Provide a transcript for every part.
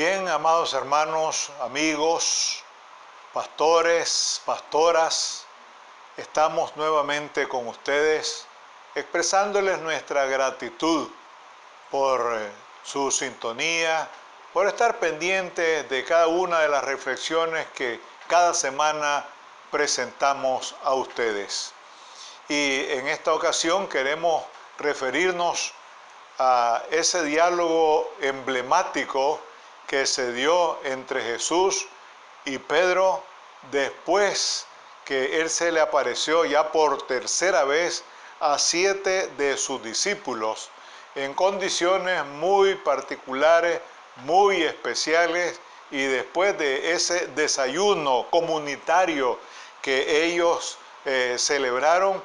Bien, amados hermanos, amigos, pastores, pastoras, estamos nuevamente con ustedes expresándoles nuestra gratitud por su sintonía, por estar pendientes de cada una de las reflexiones que cada semana presentamos a ustedes. Y en esta ocasión queremos referirnos a ese diálogo emblemático que se dio entre Jesús y Pedro después que él se le apareció ya por tercera vez a 7 de sus discípulos en condiciones muy particulares, muy especiales, y después de ese desayuno comunitario que ellos celebraron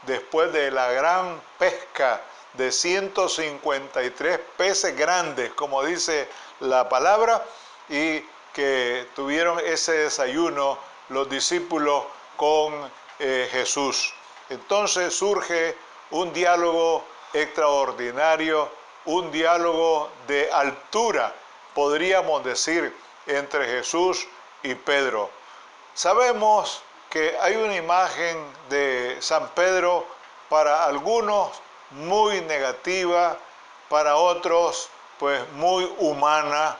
después de la gran pesca de 153 peces grandes, como dice la palabra, y que tuvieron ese desayuno los discípulos con Jesús. Entonces surge un diálogo extraordinario, un diálogo de altura, podríamos decir, entre Jesús y Pedro. Sabemos que hay una imagen de San Pedro para algunos muy negativa, para otros pues muy humana,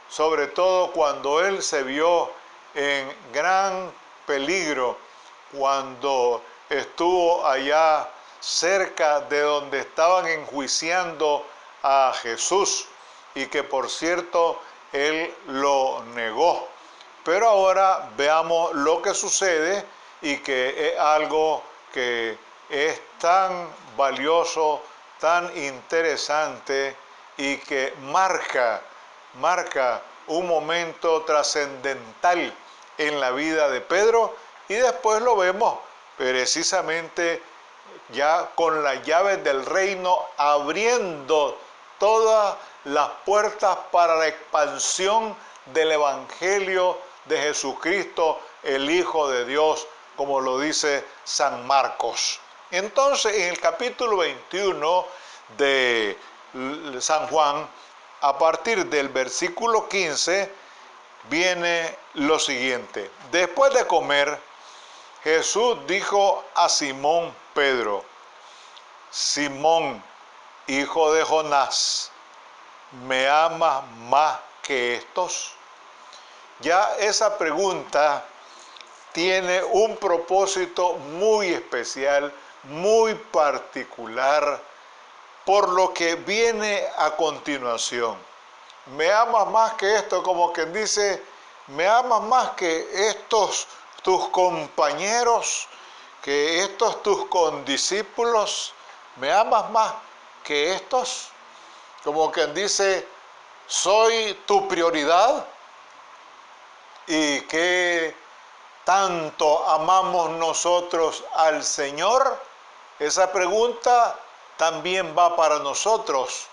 sobre todo cuando él se vio en gran peligro cuando estuvo allá cerca de donde estaban enjuiciando a Jesús, y que por cierto él lo negó. Pero ahora veamos lo que sucede, y que es algo que es tan valioso, tan interesante, y que marca un momento trascendental en la vida de Pedro. Y después lo vemos precisamente ya con las llaves del reino, abriendo todas las puertas para la expansión del Evangelio de Jesucristo, el Hijo de Dios, como lo dice San Marcos. Entonces, en el capítulo 21 de San Juan, a partir del versículo 15, viene lo siguiente. Después de comer, Jesús dijo a Simón Pedro: Simón, hijo de Jonás, ¿me amas más que estos? Ya esa pregunta tiene un propósito muy especial, muy particular, por lo que viene a continuación. ¿Me amas más que esto? Como quien dice, ¿me amas más que estos tus compañeros, que estos tus condiscípulos? ¿Me amas más que estos? Como quien dice, ¿soy tu prioridad? ¿Y qué tanto amamos nosotros al Señor? Esa pregunta también va para nosotros.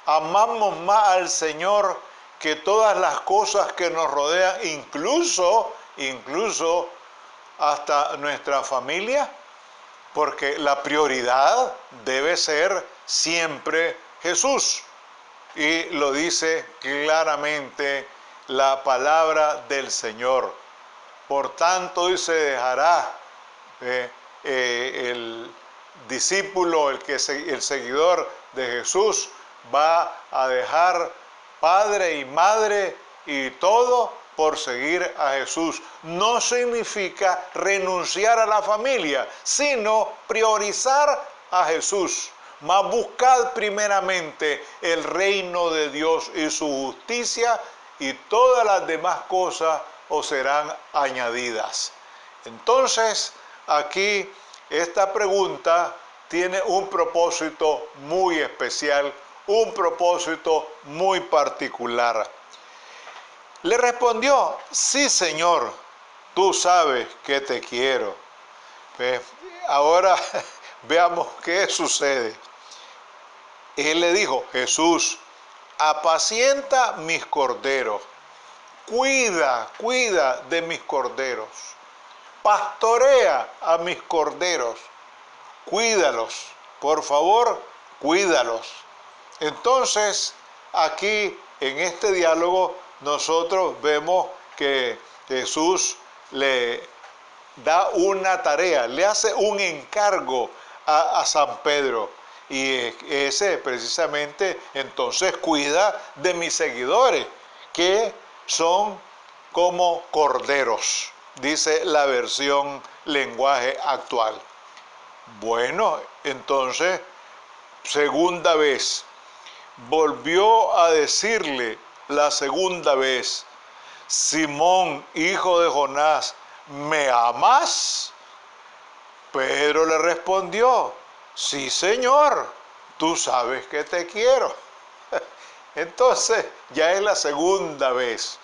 ¿Amamos más al Señor que todas las cosas que nos rodean, incluso hasta nuestra familia? Porque la prioridad debe ser siempre Jesús. Y lo dice claramente la palabra del Señor. Por tanto, dice, dejará el discípulo, el seguidor de Jesús, va a dejar padre y madre y todo por seguir a Jesús. No significa renunciar a la familia, sino priorizar a Jesús. Mas buscad primeramente el reino de Dios y su justicia, y todas las demás cosas os serán añadidas. Entonces, aquí esta pregunta tiene un propósito muy especial, un propósito muy particular. Le respondió: sí, Señor, tú sabes que te quiero. Ahora veamos qué sucede. Él le dijo: Jesús, apacienta mis corderos, cuida de mis corderos, pastorea a mis corderos, cuídalos, por favor, cuídalos. Entonces, aquí en este diálogo nosotros vemos que Jesús le da una tarea, le hace un encargo a San Pedro. Y ese precisamente entonces cuida de mis seguidores, que son como corderos, dice la versión lenguaje actual. Bueno, entonces, segunda vez, volvió a decirle la segunda vez: Simón, hijo de Jonás, ¿me amas? Pedro le respondió: sí, Señor, tú sabes que te quiero. Entonces, ya es la segunda vez.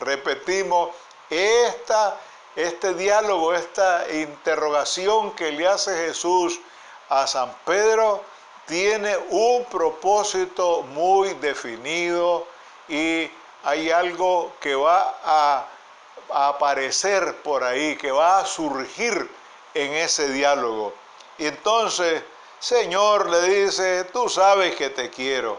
Repetimos este diálogo, esta interrogación que le hace Jesús a San Pedro, tiene un propósito muy definido y hay algo que va a aparecer por ahí, que va a surgir en ese diálogo. Y entonces, Señor, le dice: tú sabes que te quiero.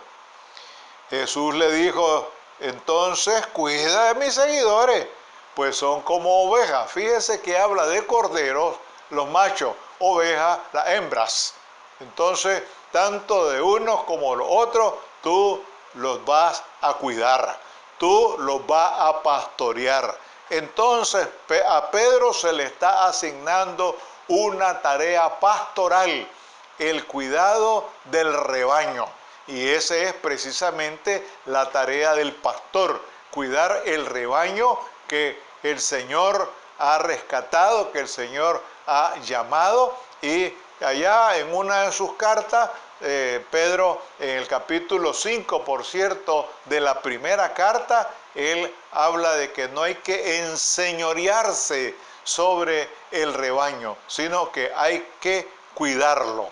Jesús le dijo: entonces cuida de mis seguidores, pues son como ovejas. Fíjese que habla de corderos, los machos, ovejas, las hembras. Entonces, tanto de unos como los otros, tú los vas a cuidar, tú los vas a pastorear. Entonces, a Pedro se le está asignando una tarea pastoral, el cuidado del rebaño. Y esa es precisamente la tarea del pastor, cuidar el rebaño que el Señor ha rescatado, que el Señor ha llamado. Y allá en una de sus cartas, Pedro, en el capítulo 5, por cierto, de la primera carta, él habla de que no hay que enseñorearse sobre el rebaño, sino que hay que cuidarlo.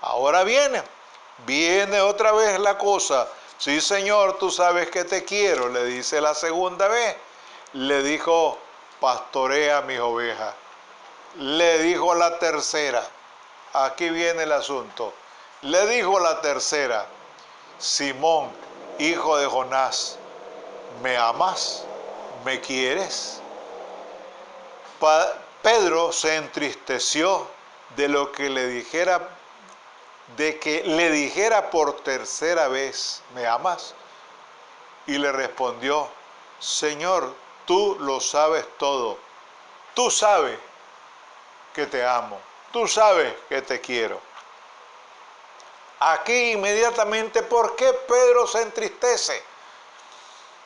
Ahora viene otra vez la cosa. Sí, Señor, tú sabes que te quiero, le dice la segunda vez. Le dijo: pastorea mis ovejas. Le dijo la tercera. Aquí viene el asunto. Le dijo la tercera: Simón, hijo de Jonás, ¿me amas? ¿Me quieres? Pedro se entristeció de lo que le dijera, de que le dijera por tercera vez: ¿me amas? Y le respondió: Señor, tú lo sabes todo. Tú sabes que te amo. Tú sabes que te quiero. Aquí inmediatamente, ¿por qué Pedro se entristece?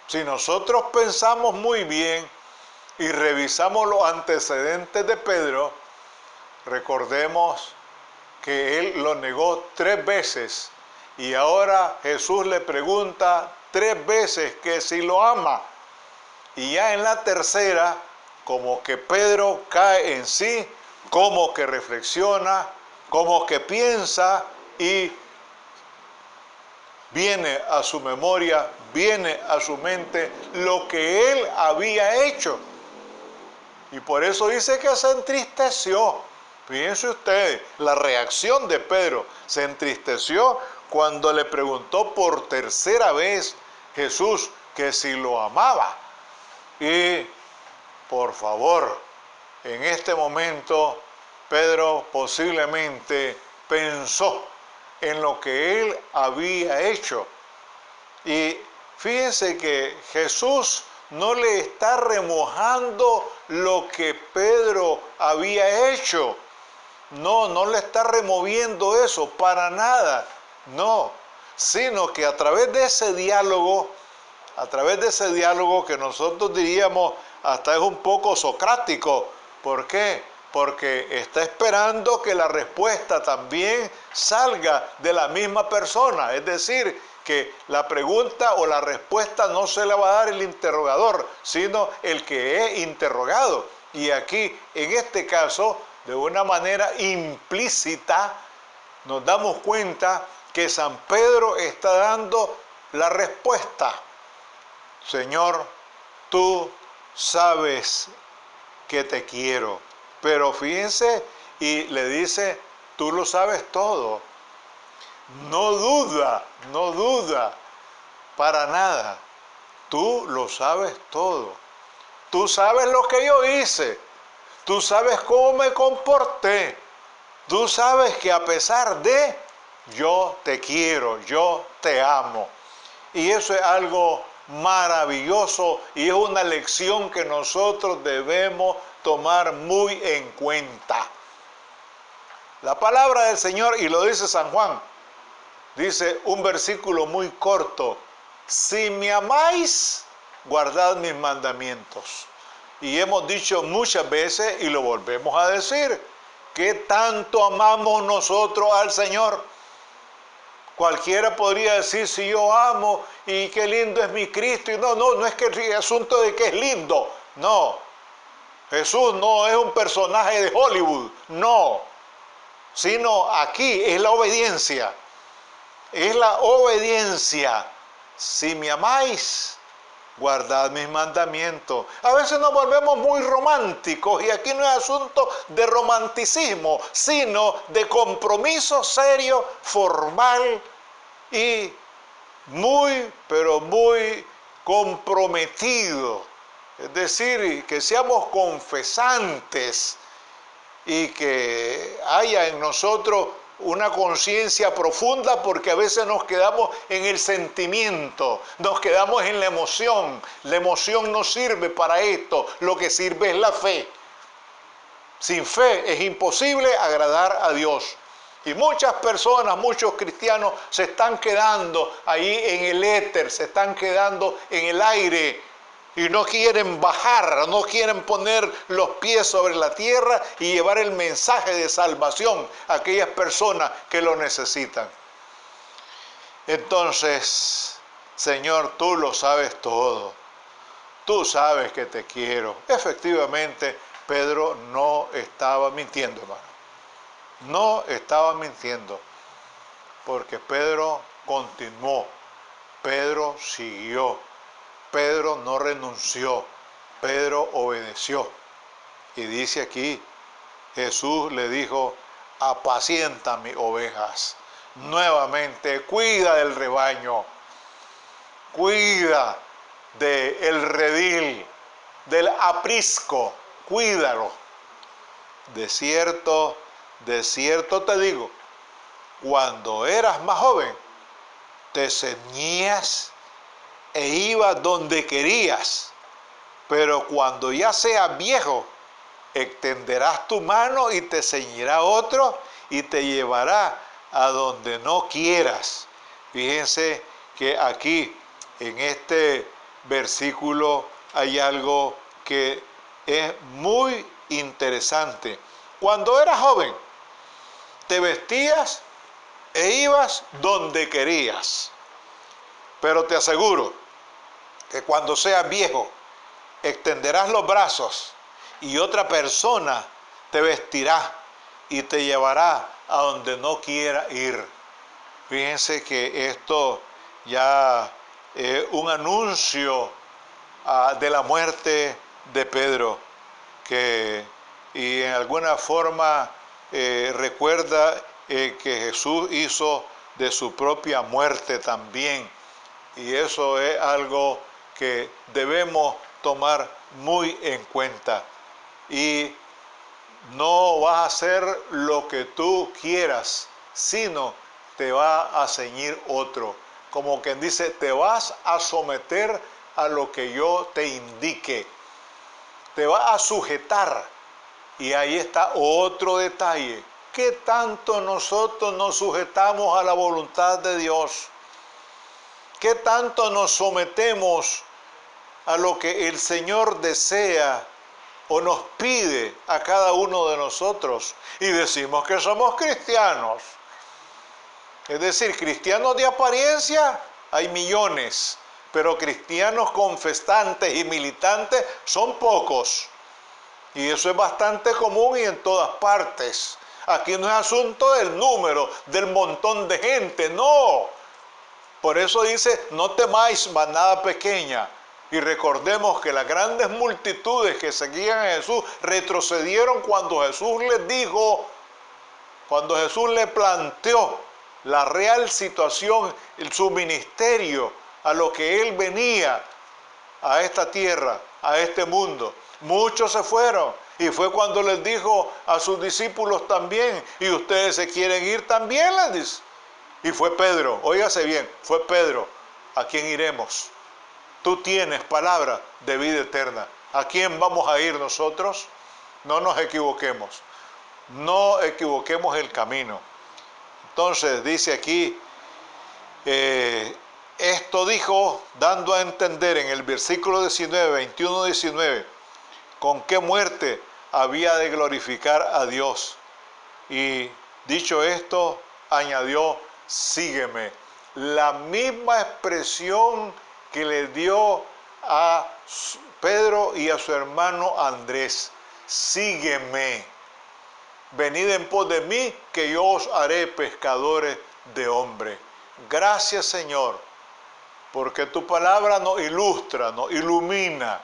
Si nosotros pensamos muy bien y revisamos los antecedentes de Pedro, recordemos que él lo negó 3 veces y ahora Jesús le pregunta 3 veces que si lo ama. Y ya en la tercera, como que Pedro cae en sí, como que reflexiona, como que piensa y viene a su memoria, viene a su mente lo que él había hecho. Y por eso dice que se entristeció. Fíjense ustedes, la reacción de Pedro: se entristeció cuando le preguntó por tercera vez Jesús que si lo amaba. Y, por favor, en este momento Pedro posiblemente pensó en lo que él había hecho. Y fíjense que Jesús no le está remojando lo que Pedro había hecho. No le está removiendo eso para nada. No, sino que a través de ese diálogo que nosotros diríamos hasta es un poco socrático. ¿Por qué? Porque está esperando que la respuesta también salga de la misma persona. Es decir, que la pregunta o la respuesta no se la va a dar el interrogador, sino el que es interrogado. Y aquí, en este caso, de una manera implícita, nos damos cuenta que San Pedro está dando la respuesta. Señor, tú sabes que te quiero. Pero fíjense, y le dice: tú lo sabes todo. No duda para nada. tú lo sabes todo. Tú sabes lo que yo hice. Tú sabes cómo me comporté. Tú sabes que a pesar de, yo te quiero, yo te amo. Y eso es algo maravilloso y es una lección que nosotros debemos tomar muy en cuenta. La palabra del Señor, y lo dice San Juan, dice un versículo muy corto: si me amáis, guardad mis mandamientos. Y hemos dicho muchas veces y lo volvemos a decir, ¿qué tanto amamos nosotros al Señor? Cualquiera podría decir, si yo amo y qué lindo es mi Cristo. Y no es que el asunto de que es lindo. No, Jesús no es un personaje de Hollywood. No, sino aquí es la obediencia. Es la obediencia. Si me amáis, guardad mis mandamientos. A veces nos volvemos muy románticos y aquí no es asunto de romanticismo, sino de compromiso serio, formal y muy, pero muy comprometido. Es decir, que seamos confesantes y que haya en nosotros una conciencia profunda, porque a veces nos quedamos en el sentimiento, nos quedamos en la emoción. La emoción no sirve para esto, lo que sirve es la fe. Sin fe es imposible agradar a Dios. Y muchas personas, muchos cristianos se están quedando ahí en el éter, se están quedando en el aire, y no quieren bajar, no quieren poner los pies sobre la tierra y llevar el mensaje de salvación a aquellas personas que lo necesitan. Entonces, Señor, tú lo sabes todo. Tú sabes que te quiero. Efectivamente, Pedro no estaba mintiendo, hermano. No estaba mintiendo, porque Pedro continuó, Pedro siguió, Pedro no renunció, Pedro obedeció. Y dice aquí, Jesús le dijo, apacienta mis ovejas. Nuevamente, cuida del rebaño, cuida del redil, del aprisco, cuídalo. De cierto te digo, cuando eras más joven, te ceñías e ibas donde querías, pero cuando ya seas viejo, extenderás tu mano y te ceñirá otro y te llevará a donde no quieras. Fíjense que aquí, en este versículo, hay algo que es muy interesante. Cuando eras joven, te vestías e ibas donde querías. Pero te aseguro que cuando seas viejo, extenderás los brazos y otra persona te vestirá y te llevará a donde no quiera ir. Fíjense que esto ya es un anuncio de la muerte de Pedro, y en alguna forma recuerda que Jesús hizo de su propia muerte también. Y eso es algo que debemos tomar muy en cuenta. Y no vas a hacer lo que tú quieras, sino te va a ceñir otro. Como quien dice, te vas a someter a lo que yo te indique. Te va a sujetar. Y ahí está otro detalle. ¿Qué tanto nosotros nos sujetamos a la voluntad de Dios? ¿Qué tanto nos sometemos a lo que el Señor desea o nos pide a cada uno de nosotros? Y decimos que somos cristianos. Es decir, cristianos de apariencia hay millones, pero cristianos confesantes y militantes son pocos. Y eso es bastante común y en todas partes. Aquí no es asunto del número, del montón de gente, no. Por eso dice, no temáis manada pequeña. Y recordemos que las grandes multitudes que seguían a Jesús retrocedieron cuando Jesús les dijo, cuando Jesús le planteó la real situación, su ministerio, a lo que él venía. a esta tierra, a este mundo. Muchos se fueron y fue cuando les dijo a sus discípulos también, y ustedes se quieren ir también, les dice. Y fue Pedro, óigase bien, fue Pedro. ¿A quién iremos? Tú tienes palabra de vida eterna. ¿A quién vamos a ir nosotros? No nos equivoquemos. No equivoquemos el camino. Entonces dice aquí, esto dijo, dando a entender en el versículo 19, 21-19, con qué muerte había de glorificar a Dios. Y dicho esto, añadió, sígueme. La misma expresión que le dio a Pedro y a su hermano Andrés. Sígueme. Venid en pos de mí, que yo os haré pescadores de hombres. Gracias, Señor, porque tu palabra nos ilustra, nos ilumina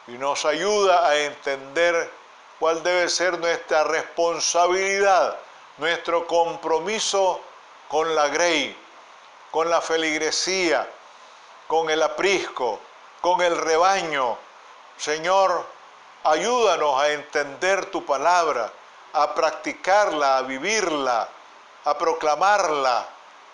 y nos ayuda a entender cuál debe ser nuestra responsabilidad, nuestro compromiso con la grey, con la feligresía, con el aprisco, con el rebaño. Señor, ayúdanos a entender tu palabra, a practicarla, a vivirla, a proclamarla,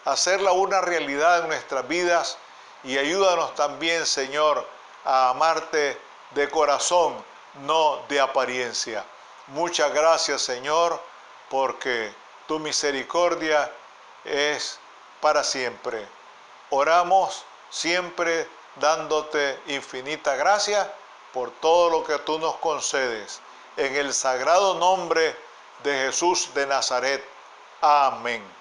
a hacerla una realidad en nuestras vidas, y ayúdanos también, Señor, a amarte de corazón, no de apariencia. Muchas gracias, Señor, porque tu misericordia es para siempre. Oramos siempre dándote infinita gracia por todo lo que tú nos concedes. En el sagrado nombre de Jesús de Nazaret. Amén.